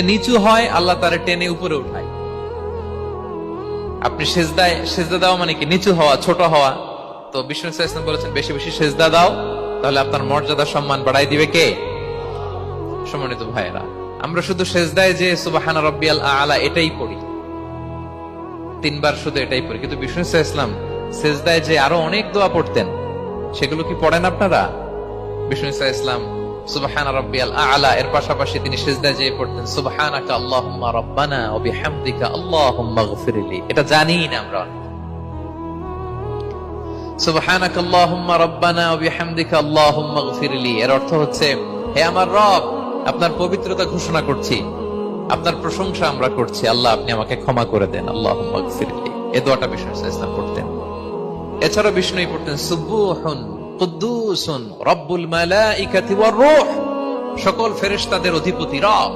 নিচু হয় আল্লাহ তারে টেনে উপরে উঠায়। আপনি সেজদা দেওয়া মানে কি? নিচু হওয়া, ছোট হওয়া। তো বিষ্ণু ইসলাম বলেছেন বেশি বেশি সেজদা দাও, তাহলে আপনার মর্যাদা সম্মান বাড়াই দিবে কে? সম্মানিত ভাইয়েরা, আমরা শুধু সেজদায় যে সুবহান রাব্বিয়াল আলা এটাই পড়ি, 3 বার শুধু এটাই পড়ি, কিন্তু বিষ্ণু ইসলাম সেজদায় যে আরো অনেক দোয়া পড়তেন, সেগুলো কি পড়েন আপনারা? বিষ্ণু ইসলাম সুবহান রাব্বিয়াল আ'লা এর পাশাপাশি তিনি সিজদায় যেয়ে পড়তেন সুবহানাকা আল্লাহুম্মা রাব্বানা ওয়া বিহামদিকা আল্লাহুম্মা ইগফিরলি। এটা জানি না আমরা। সুবহানাকা আল্লাহুম্মা রাব্বানা ওয়া বিহামদিকা আল্লাহুম্মা ইগফিরলি এর অর্থ হচ্ছে, হে আমার রব, আপনার পবিত্রতা ঘোষণা করছি, আপনার প্রশংসা আমরা করছি, আল্লাহ আপনি আমাকে ক্ষমা করে দেন, আল্লাহুম্মা ইগফিরলি। এই দোয়াটা বিষ্ণু ইসলাম পড়তেন। এছাড়া বিষ্ণুই পড়তেন সুবহুন কুদ্দুসুন রব্বুল মালাইকাতি ওয়ার রূহ, সকল ফেরেশতাদের অধিপতি রব।